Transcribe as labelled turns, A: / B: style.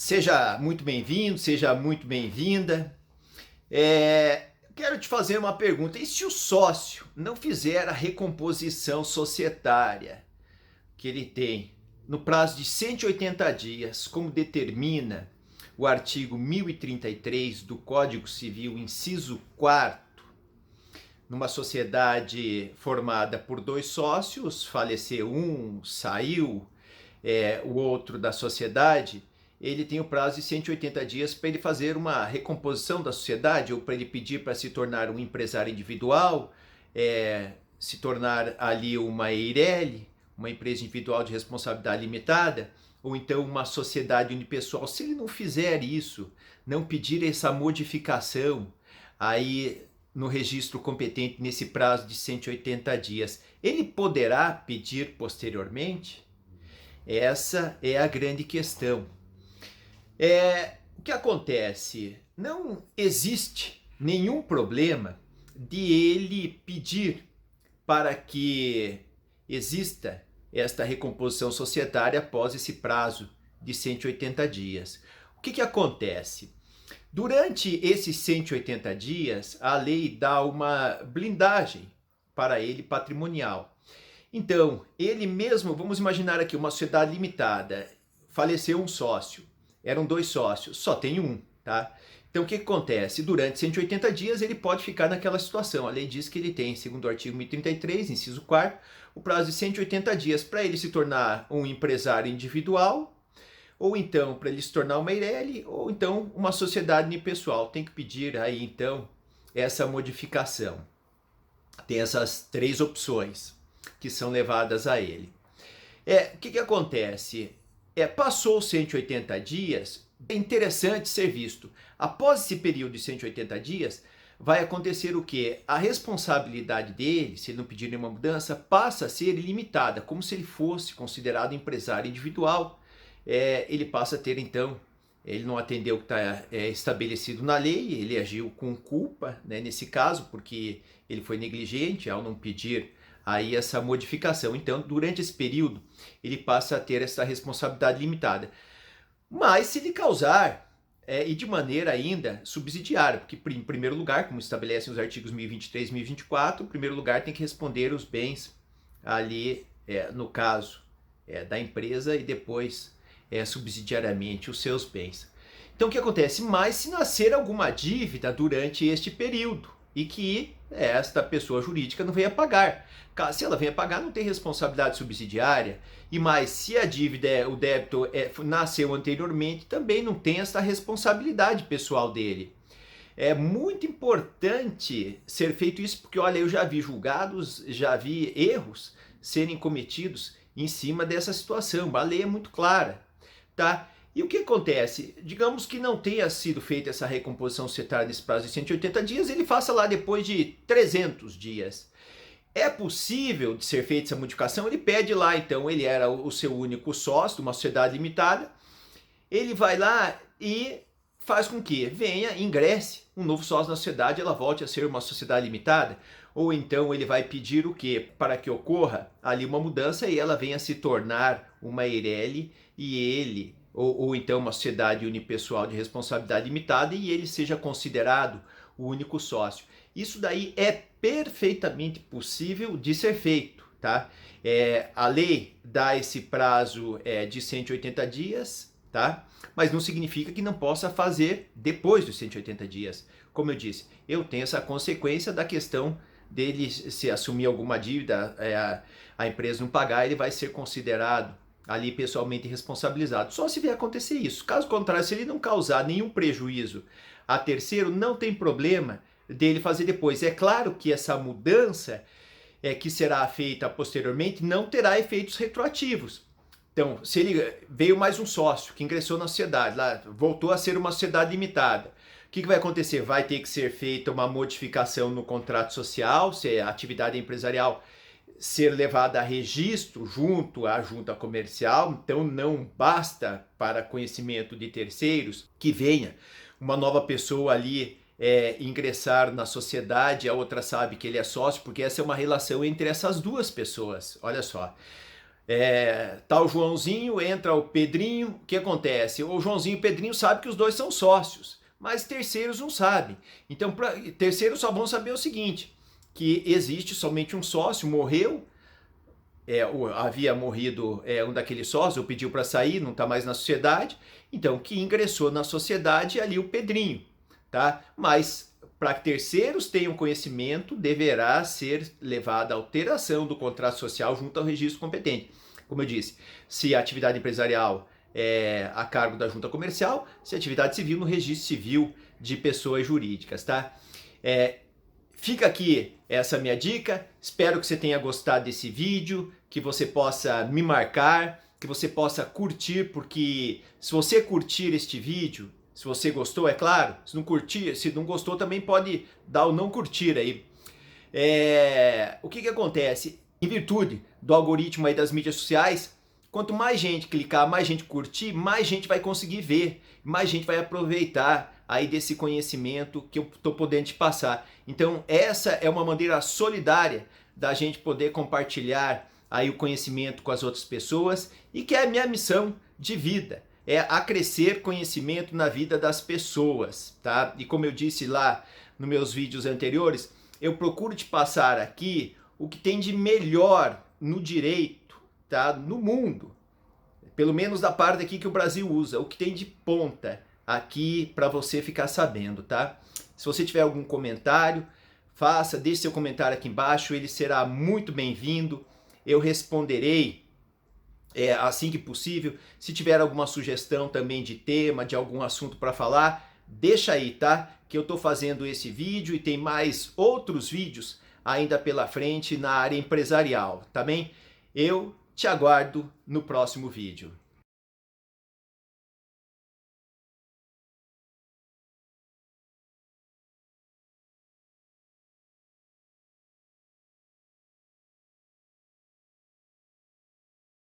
A: Seja muito bem-vindo, seja muito bem-vinda. Quero te fazer uma pergunta. E se o sócio não fizer a recomposição societária que ele tem no prazo de 180 dias, como determina o artigo 1033 do Código Civil, inciso 4º, numa sociedade formada por dois sócios, faleceu um, saiu o outro da sociedade, ele tem o prazo de 180 dias para ele fazer uma recomposição da sociedade ou para ele pedir para se tornar um empresário individual, se tornar ali uma EIRELI, uma empresa individual de responsabilidade limitada, ou então uma sociedade unipessoal. Se ele não fizer isso, não pedir essa modificação aí no registro competente nesse prazo de 180 dias, ele poderá pedir posteriormente? Essa é a grande questão. O que acontece? Não existe nenhum problema de ele pedir para que exista esta recomposição societária após esse prazo de 180 dias. O que acontece? Durante esses 180 dias, a lei dá uma blindagem para ele patrimonial. Então, ele mesmo, vamos imaginar aqui uma sociedade limitada, faleceu um sócio, eram dois sócios, só tem um, tá? Então o que acontece? Durante 180 dias ele pode ficar naquela situação. A lei diz que ele tem, segundo o artigo 1033, inciso 4º, o prazo de 180 dias para ele se tornar um empresário individual, ou então para ele se tornar uma EIRELI, ou então uma sociedade unipessoal. Tem que pedir aí então essa modificação. Tem essas três opções que são levadas a ele. O que acontece? Passou os 180 dias, é interessante ser visto. Após esse período de 180 dias, vai acontecer o quê? A responsabilidade dele, se ele não pedir nenhuma mudança, passa a ser ilimitada, como se ele fosse considerado empresário individual. Ele passa a ter, então, ele não atendeu o que está estabelecido na lei, ele agiu com culpa, né, nesse caso, porque ele foi negligente ao não pedir aí essa modificação. Então, durante esse período, ele passa a ter essa responsabilidade limitada. Mas se ele causar, e de maneira ainda subsidiária, porque em primeiro lugar, como estabelecem os artigos 1023 e 1024, em primeiro lugar tem que responder os bens ali, no caso da empresa, e depois subsidiariamente os seus bens. Então o que acontece? Mas se nascer alguma dívida durante este período e que esta pessoa jurídica não venha pagar. Se ela venha pagar, não tem responsabilidade subsidiária. E mais, se a dívida, o débito nasceu anteriormente, também não tem essa responsabilidade pessoal dele. É muito importante ser feito isso, porque olha, eu já vi julgados, já vi erros serem cometidos em cima dessa situação. A lei é muito clara, tá? E o que acontece? Digamos que não tenha sido feita essa recomposição societária nesse prazo de 180 dias, ele faça lá depois de 300 dias. É possível de ser feita essa modificação? Ele pede lá, então, ele era o seu único sócio de uma sociedade limitada, ele vai lá e faz com que venha, ingresse um novo sócio na sociedade, ela volte a ser uma sociedade limitada, ou então ele vai pedir o quê? Para que ocorra ali uma mudança e ela venha se tornar uma EIRELI e ele, ou então uma sociedade unipessoal de responsabilidade limitada e ele seja considerado o único sócio. Isso daí é perfeitamente possível de ser feito, tá? A lei dá esse prazo de 180 dias, tá? Mas não significa que não possa fazer depois dos 180 dias. Como eu disse, eu tenho essa consequência da questão dele, se assumir alguma dívida, a empresa não pagar, ele vai ser considerado ali pessoalmente responsabilizado. Só se vier acontecer isso. Caso contrário, se ele não causar nenhum prejuízo a terceiro, não tem problema dele fazer depois. É claro que essa mudança que será feita posteriormente não terá efeitos retroativos. Então, se ele veio mais um sócio que ingressou na sociedade, lá, voltou a ser uma sociedade limitada, o que vai acontecer? Vai ter que ser feita uma modificação no contrato social, se a atividade empresarial ser levada a registro junto à junta comercial. Então não basta para conhecimento de terceiros que venha uma nova pessoa ali ingressar na sociedade, a outra sabe que ele é sócio, porque essa é uma relação entre essas duas pessoas. Olha só, Tá o Joãozinho, entra o Pedrinho, o que acontece? O Joãozinho e o Pedrinho sabem que os dois são sócios, mas terceiros não sabem. Então, terceiros só vão saber o seguinte, que existe somente um sócio, morreu, havia morrido um daqueles sócios, pediu para sair, não está mais na sociedade, então que ingressou na sociedade ali o Pedrinho, tá? Mas para que terceiros tenham conhecimento, deverá ser levada a alteração do contrato social junto ao registro competente. Como eu disse, se a atividade empresarial é a cargo da junta comercial, se a atividade civil no registro civil de pessoas jurídicas, tá? Fica aqui essa minha dica, espero que você tenha gostado desse vídeo, que você possa me marcar, que você possa curtir, porque se você curtir este vídeo, se você gostou, é claro, se não curtir, se não gostou também pode dar o não curtir aí. O que acontece? Em virtude do algoritmo aí das mídias sociais, quanto mais gente clicar, mais gente curtir, mais gente vai conseguir ver, mais gente vai aproveitar aí desse conhecimento que eu estou podendo te passar. Então essa é uma maneira solidária da gente poder compartilhar aí o conhecimento com as outras pessoas e que é a minha missão de vida, é acrescer conhecimento na vida das pessoas, tá? E como eu disse lá nos meus vídeos anteriores, eu procuro te passar aqui o que tem de melhor no direito, tá? No mundo, pelo menos da parte aqui que o Brasil usa, o que tem de ponta aqui para você ficar sabendo, tá? Se você tiver algum comentário, deixe seu comentário aqui embaixo, ele será muito bem-vindo, eu responderei assim que possível. Se tiver alguma sugestão também de tema, de algum assunto para falar, deixa aí, tá? Que eu estou fazendo esse vídeo e tem mais outros vídeos ainda pela frente na área empresarial, tá bem? Eu te aguardo no próximo vídeo.